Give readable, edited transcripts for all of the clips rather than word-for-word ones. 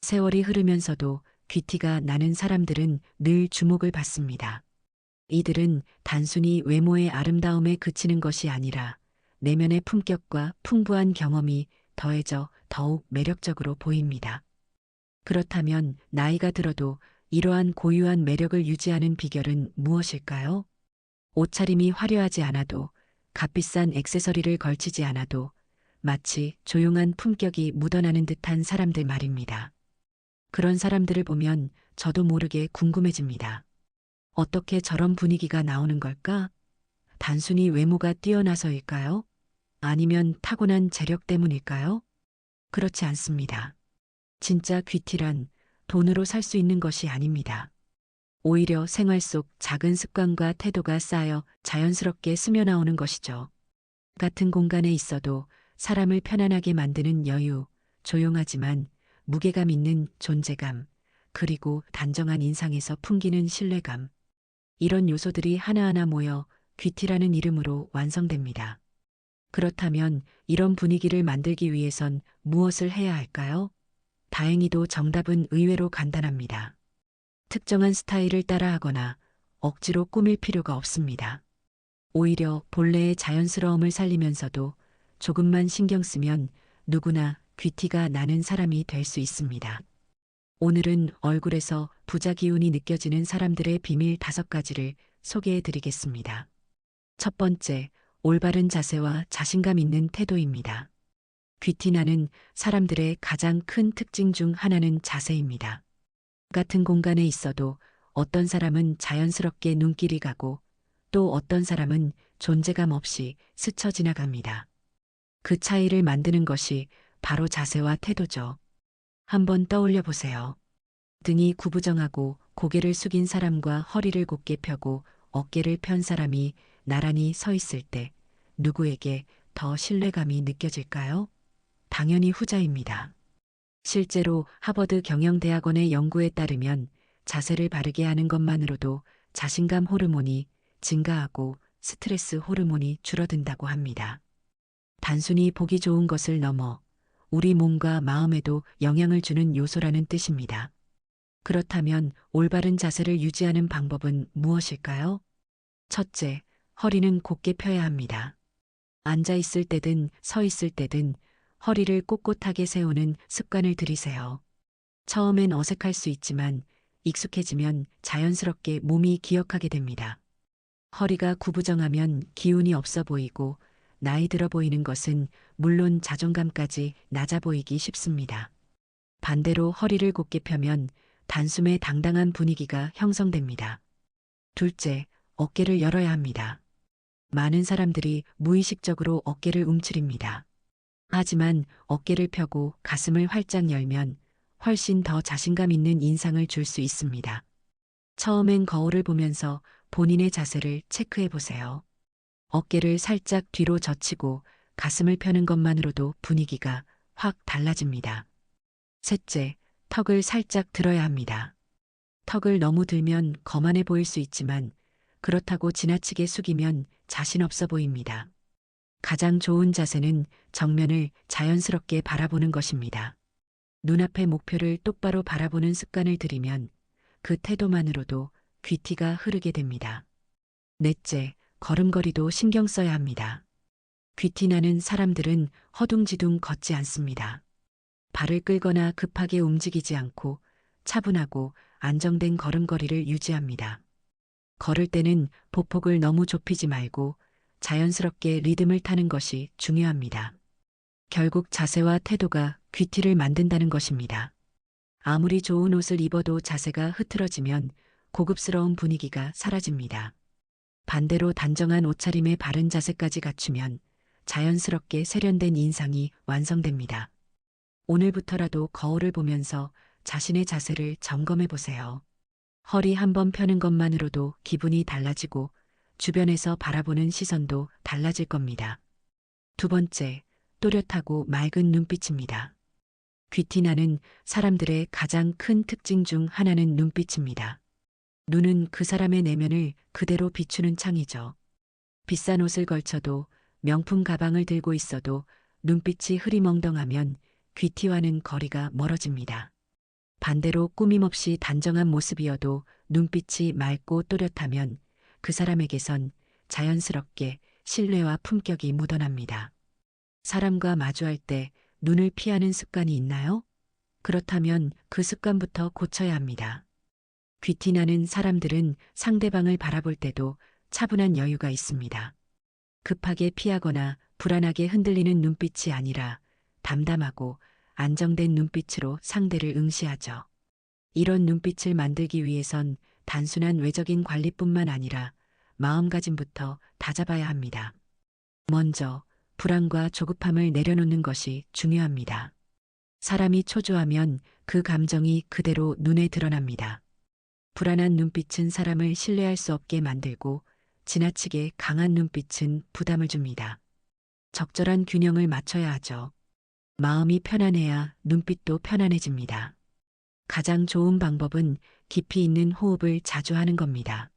세월이 흐르면서도 귀티가 나는 사람들은 늘 주목을 받습니다. 이들은 단순히 외모의 아름다움에 그치는 것이 아니라 내면의 품격과 풍부한 경험이 더해져 더욱 매력적으로 보입니다. 그렇다면 나이가 들어도 이러한 고유한 매력을 유지하는 비결은 무엇일까요? 옷차림이 화려하지 않아도, 값비싼 액세서리를 걸치지 않아도 마치 조용한 품격이 묻어나는 듯한 사람들 말입니다. 그런 사람들을 보면 저도 모르게 궁금해집니다. 어떻게 저런 분위기가 나오는 걸까? 단순히 외모가 뛰어나서일까요? 아니면 타고난 재력 때문일까요? 그렇지 않습니다. 진짜 귀티란 돈으로 살 수 있는 것이 아닙니다. 오히려 생활 속 작은 습관과 태도가 쌓여 자연스럽게 스며나오는 것이죠. 같은 공간에 있어도 사람을 편안하게 만드는 여유, 조용하지만 무게감 있는 존재감, 그리고 단정한 인상에서 풍기는 신뢰감. 이런 요소들이 하나하나 모여 귀티라는 이름으로 완성됩니다. 그렇다면 이런 분위기를 만들기 위해선 무엇을 해야 할까요? 다행히도 정답은 의외로 간단합니다. 특정한 스타일을 따라하거나 억지로 꾸밀 필요가 없습니다. 오히려 본래의 자연스러움을 살리면서도 조금만 신경 쓰면 누구나 귀티가 나는 사람이 될 수 있습니다. 오늘은 얼굴에서 부자 기운이 느껴지는 사람들의 비밀 5가지를 소개해 드리겠습니다. 첫 번째, 올바른 자세와 자신감 있는 태도입니다. 귀티나는 사람들의 가장 큰 특징 중 하나는 자세입니다. 같은 공간에 있어도 어떤 사람은 자연스럽게 눈길이 가고 또 어떤 사람은 존재감 없이 스쳐 지나갑니다. 그 차이를 만드는 것이 바로 자세와 태도죠. 한번 떠올려 보세요. 등이 구부정하고 고개를 숙인 사람과 허리를 곧게 펴고 어깨를 편 사람이 나란히 서 있을 때 누구에게 더 신뢰감이 느껴질까요? 당연히 후자입니다. 실제로 하버드 경영대학원의 연구에 따르면 자세를 바르게 하는 것만으로도 자신감 호르몬이 증가하고 스트레스 호르몬이 줄어든다고 합니다. 단순히 보기 좋은 것을 넘어 우리 몸과 마음에도 영향을 주는 요소라는 뜻입니다. 그렇다면 올바른 자세를 유지하는 방법은 무엇일까요? 첫째, 허리는 곧게 펴야 합니다. 앉아 있을 때든 서 있을 때든 허리를 꼿꼿하게 세우는 습관을 들이세요. 처음엔 어색할 수 있지만 익숙해지면 자연스럽게 몸이 기억하게 됩니다. 허리가 구부정하면 기운이 없어 보이고 나이 들어 보이는 것은 물론 자존감까지 낮아 보이기 쉽습니다. 반대로 허리를 곧게 펴면 단숨에 당당한 분위기가 형성됩니다. 둘째, 어깨를 열어야 합니다. 많은 사람들이 무의식적으로 어깨를 움츠립니다. 하지만 어깨를 펴고 가슴을 활짝 열면 훨씬 더 자신감 있는 인상을 줄 수 있습니다. 처음엔 거울을 보면서 본인의 자세를 체크해 보세요. 어깨를 살짝 뒤로 젖히고 가슴을 펴는 것만으로도 분위기가 확 달라집니다. 셋째, 턱을 살짝 들어야 합니다. 턱을 너무 들면 거만해 보일 수 있지만 그렇다고 지나치게 숙이면 자신 없어 보입니다. 가장 좋은 자세는 정면을 자연스럽게 바라보는 것입니다. 눈앞의 목표를 똑바로 바라보는 습관을 들이면 그 태도만으로도 귀티가 흐르게 됩니다. 넷째, 걸음걸이도 신경 써야 합니다. 귀티나는 사람들은 허둥지둥 걷지 않습니다. 발을 끌거나 급하게 움직이지 않고 차분하고 안정된 걸음걸이를 유지합니다. 걸을 때는 보폭을 너무 좁히지 말고 자연스럽게 리듬을 타는 것이 중요합니다. 결국 자세와 태도가 귀티를 만든다는 것입니다. 아무리 좋은 옷을 입어도 자세가 흐트러지면 고급스러운 분위기가 사라집니다. 반대로 단정한 옷차림에 바른 자세까지 갖추면 자연스럽게 세련된 인상이 완성됩니다. 오늘부터라도 거울을 보면서 자신의 자세를 점검해 보세요. 허리 한번 펴는 것만으로도 기분이 달라지고 주변에서 바라보는 시선도 달라질 겁니다. 두 번째, 또렷하고 맑은 눈빛입니다. 귀티나는 사람들의 가장 큰 특징 중 하나는 눈빛입니다. 눈은 그 사람의 내면을 그대로 비추는 창이죠. 비싼 옷을 걸쳐도 명품 가방을 들고 있어도 눈빛이 흐리멍덩하면 귀티와는 거리가 멀어집니다. 반대로 꾸밈없이 단정한 모습이어도 눈빛이 맑고 또렷하면 그 사람에게선 자연스럽게 신뢰와 품격이 묻어납니다. 사람과 마주할 때 눈을 피하는 습관이 있나요? 그렇다면 그 습관부터 고쳐야 합니다. 귀티나는 사람들은 상대방을 바라볼 때도 차분한 여유가 있습니다. 급하게 피하거나 불안하게 흔들리는 눈빛이 아니라 담담하고 안정된 눈빛으로 상대를 응시하죠. 이런 눈빛을 만들기 위해선 단순한 외적인 관리뿐만 아니라 마음가짐부터 다잡아야 합니다. 먼저 불안과 조급함을 내려놓는 것이 중요합니다. 사람이 초조하면 그 감정이 그대로 눈에 드러납니다. 불안한 눈빛은 사람을 신뢰할 수 없게 만들고 지나치게 강한 눈빛은 부담을 줍니다. 적절한 균형을 맞춰야 하죠. 마음이 편안해야 눈빛도 편안해집니다. 가장 좋은 방법은 깊이 있는 호흡을 자주 하는 겁니다.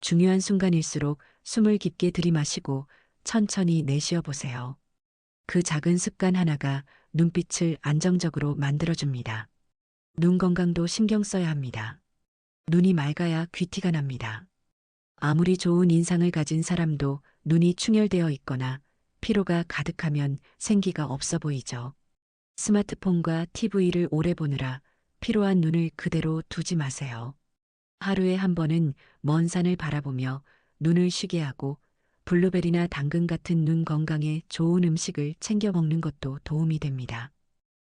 중요한 순간일수록 숨을 깊게 들이마시고 천천히 내쉬어 보세요. 그 작은 습관 하나가 눈빛을 안정적으로 만들어줍니다. 눈 건강도 신경 써야 합니다. 눈이 맑아야 귀티가 납니다. 아무리 좋은 인상을 가진 사람도 눈이 충혈되어 있거나 피로가 가득하면 생기가 없어 보이죠. 스마트폰과 TV를 오래 보느라 피로한 눈을 그대로 두지 마세요. 하루에 한 번은 먼 산을 바라보며 눈을 쉬게 하고 블루베리나 당근 같은 눈 건강에 좋은 음식을 챙겨 먹는 것도 도움이 됩니다.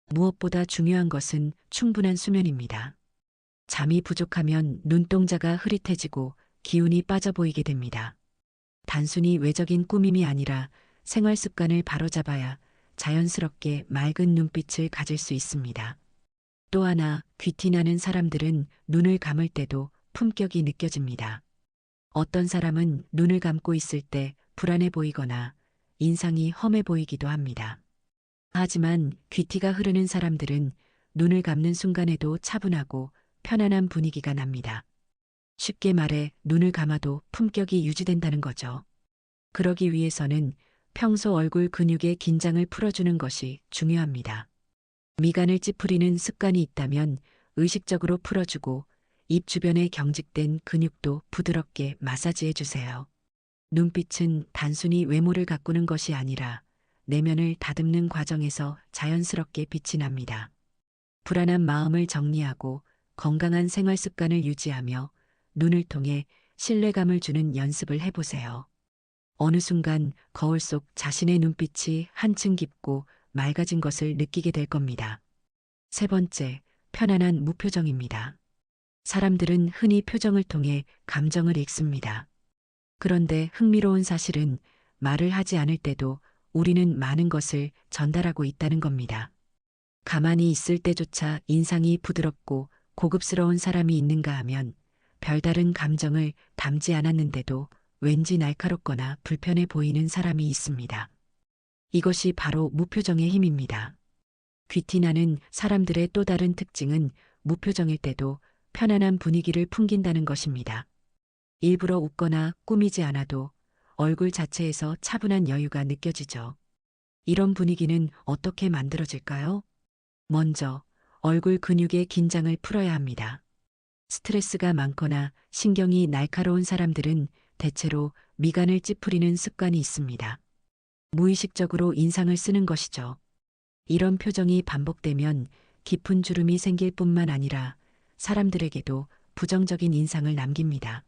무엇보다 중요한 것은 충분한 수면입니다. 잠이 부족하면 눈동자가 흐릿해지고 기운이 빠져 보이게 됩니다. 단순히 외적인 꾸밈이 아니라 생활 습관을 바로잡아야 자연스럽게 맑은 눈빛을 가질 수 있습니다. 또 하나, 귀티나는 사람들은 눈을 감을 때도 품격이 느껴집니다. 어떤 사람은 눈을 감고 있을 때 불안해 보이거나 인상이 험해 보이기도 합니다. 하지만 귀티가 흐르는 사람들은 눈을 감는 순간에도 차분하고 편안한 분위기가 납니다. 쉽게 말해 눈을 감아도 품격이 유지된다는 거죠. 그러기 위해서는 평소 얼굴 근육의 긴장을 풀어주는 것이 중요합니다. 미간을 찌푸리는 습관이 있다면 의식적으로 풀어주고 입 주변에 경직된 근육도 부드럽게 마사지해 주세요. 눈빛은 단순히 외모를 가꾸는 것이 아니라 내면을 다듬는 과정에서 자연스럽게 빛이 납니다. 불안한 마음을 정리하고 건강한 생활 습관을 유지하며 눈을 통해 신뢰감을 주는 연습을 해보세요. 어느 순간 거울 속 자신의 눈빛이 한층 깊고 맑아진 것을 느끼게 될 겁니다. 세 번째, 편안한 무표정입니다. 사람들은 흔히 표정을 통해 감정을 읽습니다. 그런데 흥미로운 사실은 말을 하지 않을 때도 우리는 많은 것을 전달하고 있다는 겁니다. 가만히 있을 때조차 인상이 부드럽고 고급스러운 사람이 있는가 하면 별다른 감정을 담지 않았는데도 왠지 날카롭거나 불편해 보이는 사람이 있습니다. 이것이 바로 무표정의 힘입니다. 귀티나는 사람들의 또 다른 특징은 무표정일 때도 편안한 분위기를 풍긴다는 것입니다. 일부러 웃거나 꾸미지 않아도 얼굴 자체에서 차분한 여유가 느껴지죠. 이런 분위기는 어떻게 만들어질까요? 먼저 얼굴 근육의 긴장을 풀어야 합니다. 스트레스가 많거나 신경이 날카로운 사람들은 대체로 미간을 찌푸리는 습관이 있습니다. 무의식적으로 인상을 쓰는 것이죠. 이런 표정이 반복되면 깊은 주름이 생길 뿐만 아니라 사람들에게도 부정적인 인상을 남깁니다.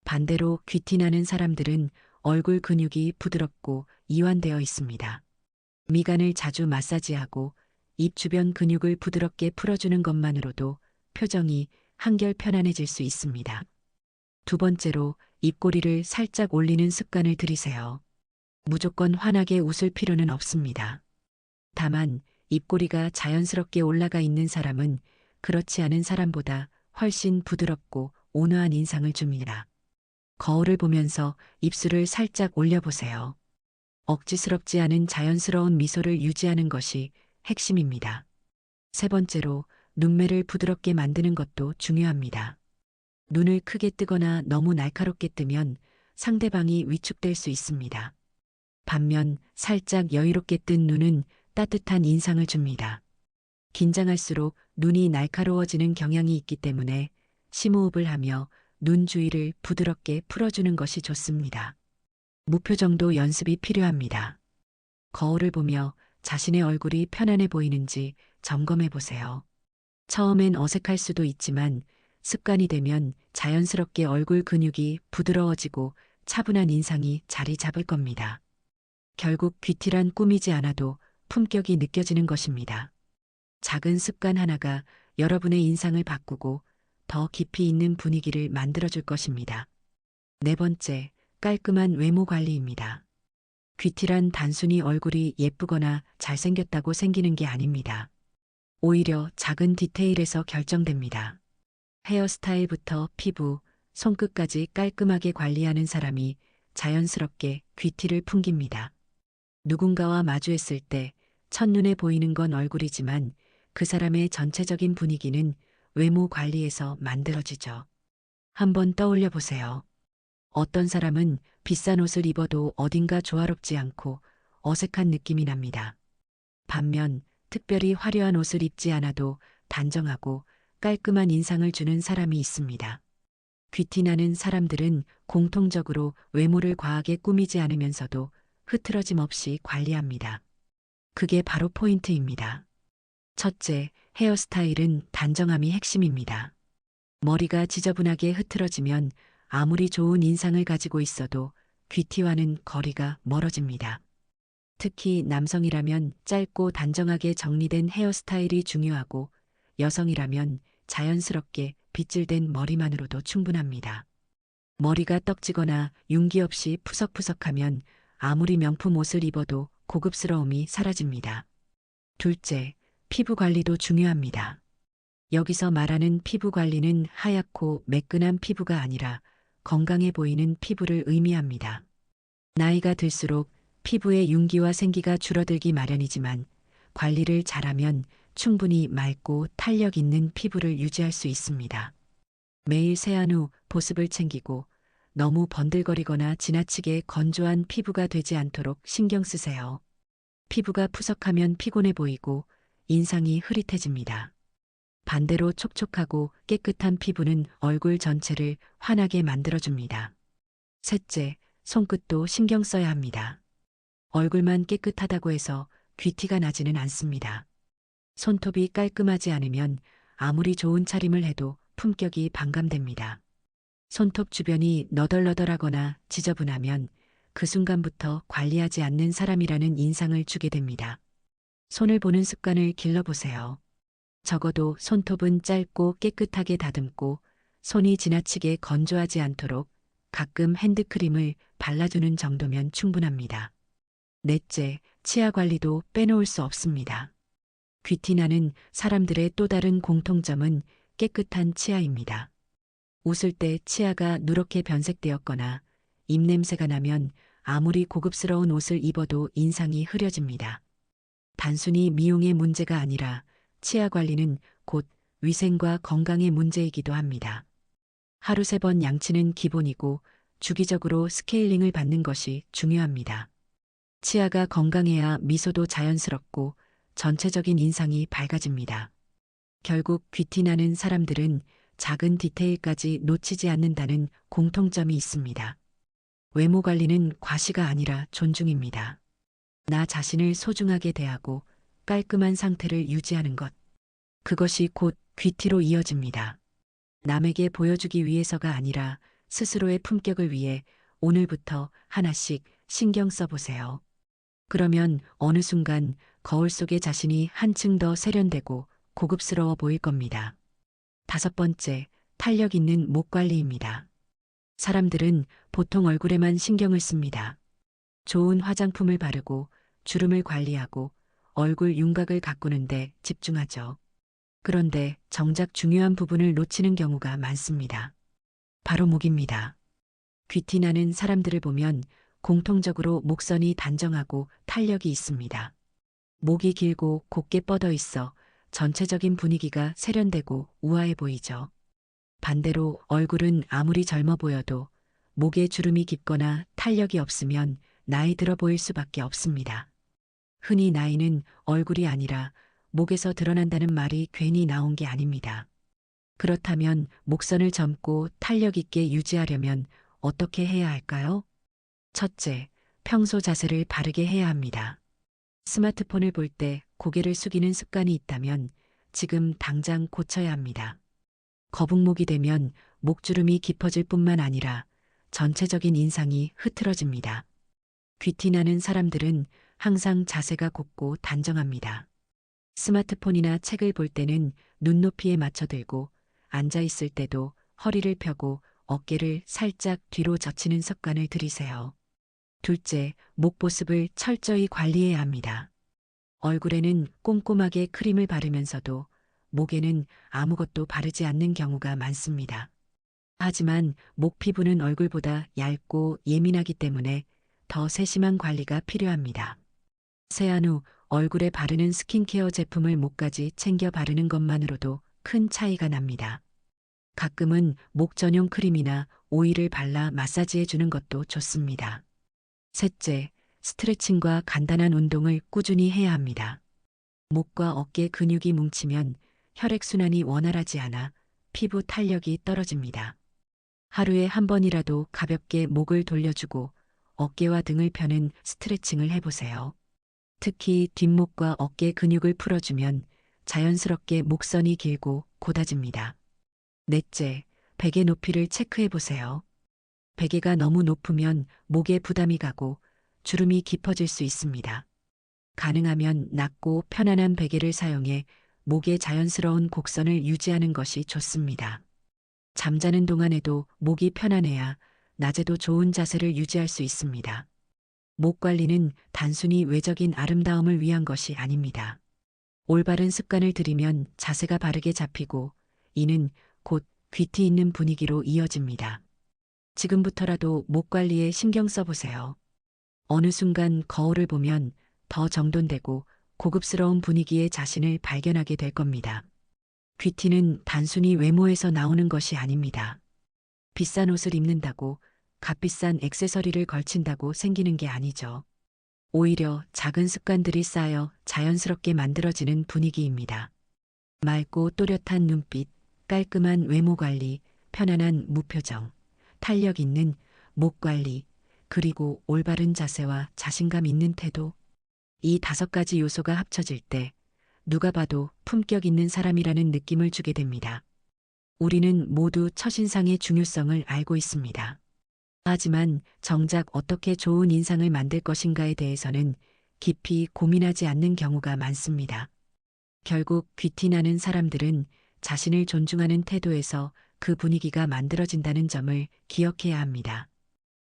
반대로 귀티나는 사람들은 얼굴 근육이 부드럽고 이완되어 있습니다. 미간을 자주 마사지하고 입 주변 근육을 부드럽게 풀어주는 것만으로도 표정이 한결 편안해질 수 있습니다. 두 번째로 입꼬리를 살짝 올리는 습관을 들이세요. 무조건 환하게 웃을 필요는 없습니다. 다만 입꼬리가 자연스럽게 올라가 있는 사람은 그렇지 않은 사람보다 훨씬 부드럽고 온화한 인상을 줍니다. 거울을 보면서 입술을 살짝 올려보세요. 억지스럽지 않은 자연스러운 미소를 유지하는 것이 핵심입니다. 세 번째로 눈매를 부드럽게 만드는 것도 중요합니다. 눈을 크게 뜨거나 너무 날카롭게 뜨면 상대방이 위축될 수 있습니다. 반면 살짝 여유롭게 뜬 눈은 따뜻한 인상을 줍니다. 긴장할수록 눈이 날카로워지는 경향이 있기 때문에 심호흡을 하며 눈 주위를 부드럽게 풀어주는 것이 좋습니다. 무표정도 연습이 필요합니다. 거울을 보며 자신의 얼굴이 편안해 보이는지 점검해 보세요. 처음엔 어색할 수도 있지만 습관이 되면 자연스럽게 얼굴 근육이 부드러워지고 차분한 인상이 자리 잡을 겁니다. 결국 귀티란 꾸미지 않아도 품격이 느껴지는 것입니다. 작은 습관 하나가 여러분의 인상을 바꾸고 더 깊이 있는 분위기를 만들어줄 것입니다. 네 번째, 깔끔한 외모 관리입니다. 귀티란 단순히 얼굴이 예쁘거나 잘생겼다고 생기는 게 아닙니다. 오히려 작은 디테일에서 결정됩니다. 헤어스타일부터 피부, 손끝까지 깔끔하게 관리하는 사람이 자연스럽게 귀티를 풍깁니다. 누군가와 마주했을 때 첫눈에 보이는 건 얼굴이지만 그 사람의 전체적인 분위기는 외모 관리에서 만들어지죠. 한번 떠올려 보세요. 어떤 사람은 비싼 옷을 입어도 어딘가 조화롭지 않고 어색한 느낌이 납니다. 반면 특별히 화려한 옷을 입지 않아도 단정하고 깔끔한 인상을 주는 사람이 있습니다. 귀티나는 사람들은 공통적으로 외모를 과하게 꾸미지 않으면서도 흐트러짐 없이 관리합니다. 그게 바로 포인트입니다. 첫째, 헤어스타일은 단정함이 핵심입니다. 머리가 지저분하게 흐트러지면 아무리 좋은 인상을 가지고 있어도 귀티와는 거리가 멀어집니다. 특히 남성이라면 짧고 단정하게 정리된 헤어스타일이 중요하고 여성이라면 자연스럽게 빗질된 머리만으로도 충분합니다. 머리가 떡지거나 윤기 없이 푸석푸석하면 아무리 명품 옷을 입어도 고급스러움이 사라집니다. 둘째, 피부 관리도 중요합니다. 여기서 말하는 피부 관리는 하얗고 매끈한 피부가 아니라 건강해 보이는 피부를 의미합니다. 나이가 들수록 피부의 윤기와 생기가 줄어들기 마련이지만 관리를 잘하면 충분히 맑고 탄력 있는 피부를 유지할 수 있습니다. 매일 세안 후 보습을 챙기고 너무 번들거리거나 지나치게 건조한 피부가 되지 않도록 신경 쓰세요. 피부가 푸석하면 피곤해 보이고 인상이 흐릿해집니다. 반대로 촉촉하고 깨끗한 피부는 얼굴 전체를 환하게 만들어줍니다. 셋째, 손끝도 신경 써야 합니다. 얼굴만 깨끗하다고 해서 귀티가 나지는 않습니다. 손톱이 깔끔하지 않으면 아무리 좋은 차림을 해도 품격이 반감됩니다. 손톱 주변이 너덜너덜하거나 지저분하면 그 순간부터 관리하지 않는 사람이라는 인상을 주게 됩니다. 손을 보는 습관을 길러보세요. 적어도 손톱은 짧고 깨끗하게 다듬고 손이 지나치게 건조하지 않도록 가끔 핸드크림을 발라주는 정도면 충분합니다. 넷째, 치아 관리도 빼놓을 수 없습니다. 귀티나는 사람들의 또 다른 공통점은 깨끗한 치아입니다. 웃을 때 치아가 누렇게 변색되었거나 입냄새가 나면 아무리 고급스러운 옷을 입어도 인상이 흐려집니다. 단순히 미용의 문제가 아니라 치아 관리는 곧 위생과 건강의 문제이기도 합니다. 하루 3번 양치는 기본이고 주기적으로 스케일링을 받는 것이 중요합니다. 치아가 건강해야 미소도 자연스럽고 전체적인 인상이 밝아집니다. 결국 귀티나는 사람들은 작은 디테일까지 놓치지 않는다는 공통점이 있습니다. 외모 관리는 과시가 아니라 존중입니다. 나 자신을 소중하게 대하고 깔끔한 상태를 유지하는 것. 그것이 곧 귀티로 이어집니다. 남에게 보여주기 위해서가 아니라 스스로의 품격을 위해 오늘부터 하나씩 신경 써보세요. 그러면 어느 순간 거울 속의 자신이 한층 더 세련되고 고급스러워 보일 겁니다. 5번째, 탄력 있는 목 관리입니다. 사람들은 보통 얼굴에만 신경을 씁니다. 좋은 화장품을 바르고 주름을 관리하고 얼굴 윤곽을 가꾸는데 집중하죠. 그런데 정작 중요한 부분을 놓치는 경우가 많습니다. 바로 목입니다. 귀티나는 사람들을 보면 공통적으로 목선이 단정하고 탄력이 있습니다. 목이 길고 곧게 뻗어 있어 전체적인 분위기가 세련되고 우아해 보이죠. 반대로 얼굴은 아무리 젊어 보여도 목에 주름이 깊거나 탄력이 없으면 나이 들어 보일 수밖에 없습니다. 흔히 나이는 얼굴이 아니라 목에서 드러난다는 말이 괜히 나온 게 아닙니다. 그렇다면 목선을 젊고 탄력 있게 유지하려면 어떻게 해야 할까요? 첫째, 평소 자세를 바르게 해야 합니다. 스마트폰을 볼 때 고개를 숙이는 습관이 있다면 지금 당장 고쳐야 합니다. 거북목이 되면 목주름이 깊어질 뿐만 아니라 전체적인 인상이 흐트러집니다. 귀티나는 사람들은 항상 자세가 곧고 단정합니다. 스마트폰이나 책을 볼 때는 눈높이에 맞춰 들고 앉아 있을 때도 허리를 펴고 어깨를 살짝 뒤로 젖히는 습관을 들이세요. 둘째, 목 보습을 철저히 관리해야 합니다. 얼굴에는 꼼꼼하게 크림을 바르면서도 목에는 아무것도 바르지 않는 경우가 많습니다. 하지만 목 피부는 얼굴보다 얇고 예민하기 때문에 더 세심한 관리가 필요합니다. 세안 후 얼굴에 바르는 스킨케어 제품을 목까지 챙겨 바르는 것만으로도 큰 차이가 납니다. 가끔은 목 전용 크림이나 오일을 발라 마사지해 주는 것도 좋습니다. 셋째, 스트레칭과 간단한 운동을 꾸준히 해야 합니다. 목과 어깨 근육이 뭉치면 혈액순환이 원활하지 않아 피부 탄력이 떨어집니다. 하루에 한 번이라도 가볍게 목을 돌려주고 어깨와 등을 펴는 스트레칭을 해보세요. 특히 뒷목과 어깨 근육을 풀어주면 자연스럽게 목선이 길고 곧아집니다. 넷째, 베개 높이를 체크해보세요. 베개가 너무 높으면 목에 부담이 가고 주름이 깊어질 수 있습니다. 가능하면 낮고 편안한 베개를 사용해 목의 자연스러운 곡선을 유지하는 것이 좋습니다. 잠자는 동안에도 목이 편안해야 낮에도 좋은 자세를 유지할 수 있습니다. 목 관리는 단순히 외적인 아름다움을 위한 것이 아닙니다. 올바른 습관을 들이면 자세가 바르게 잡히고 이는 곧 귀티 있는 분위기로 이어집니다. 지금부터라도 목 관리에 신경 써보세요. 어느 순간 거울을 보면 더 정돈되고 고급스러운 분위기의 자신을 발견하게 될 겁니다. 귀티는 단순히 외모에서 나오는 것이 아닙니다. 비싼 옷을 입는다고 값비싼 액세서리를 걸친다고 생기는 게 아니죠. 오히려 작은 습관들이 쌓여 자연스럽게 만들어지는 분위기입니다. 맑고 또렷한 눈빛, 깔끔한 외모 관리, 편안한 무표정, 탄력 있는 목 관리, 그리고 올바른 자세와 자신감 있는 태도. 이 5가지 요소가 합쳐질 때 누가 봐도 품격 있는 사람이라는 느낌을 주게 됩니다. 우리는 모두 첫인상의 중요성을 알고 있습니다. 하지만 정작 어떻게 좋은 인상을 만들 것인가에 대해서는 깊이 고민하지 않는 경우가 많습니다. 결국 귀티나는 사람들은 자신을 존중하는 태도에서 그 분위기가 만들어진다는 점을 기억해야 합니다.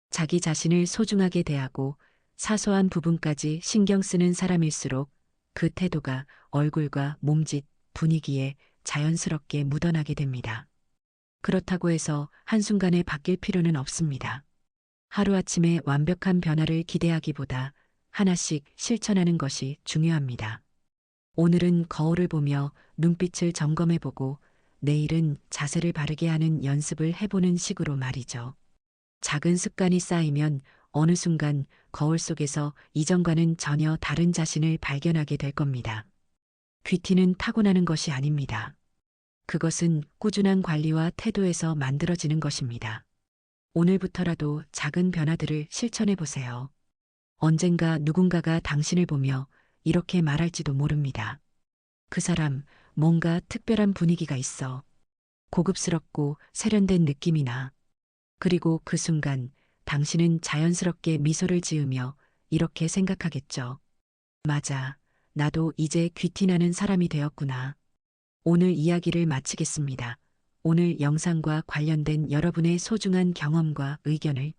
자기 자신을 소중하게 대하고 사소한 부분까지 신경 쓰는 사람일수록 그 태도가 얼굴과 몸짓, 분위기에 자연스럽게 묻어나게 됩니다. 그렇다고 해서 한순간에 바뀔 필요는 없습니다. 하루아침에 완벽한 변화를 기대하기보다 하나씩 실천하는 것이 중요합니다. 오늘은 거울을 보며 눈빛을 점검해보고 내일은 자세를 바르게 하는 연습을 해보는 식으로 말이죠. 작은 습관이 쌓이면 어느 순간 거울 속에서 이전과는 전혀 다른 자신을 발견하게 될 겁니다. 귀티는 타고나는 것이 아닙니다. 그것은 꾸준한 관리와 태도에서 만들어지는 것입니다. 오늘부터라도 작은 변화들을 실천해 보세요. 언젠가 누군가가 당신을 보며 이렇게 말할지도 모릅니다. 그 사람, 뭔가 특별한 분위기가 있어. 고급스럽고 세련된 느낌이 나. 그리고 그 순간 당신은 자연스럽게 미소를 지으며 이렇게 생각하겠죠. 맞아. 나도 이제 귀티나는 사람이 되었구나. 오늘 이야기를 마치겠습니다. 오늘 영상과 관련된 여러분의 소중한 경험과 의견을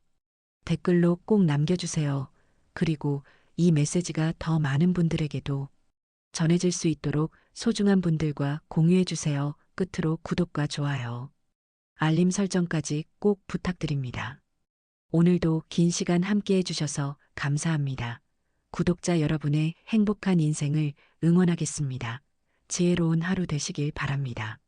댓글로 꼭 남겨주세요. 그리고 이 메시지가 더 많은 분들에게도 전해질 수 있도록 소중한 분들과 공유해주세요. 끝으로 구독과 좋아요, 알림 설정까지 꼭 부탁드립니다. 오늘도 긴 시간 함께 해주셔서 감사합니다. 구독자 여러분의 행복한 인생을 응원하겠습니다. 지혜로운 하루 되시길 바랍니다.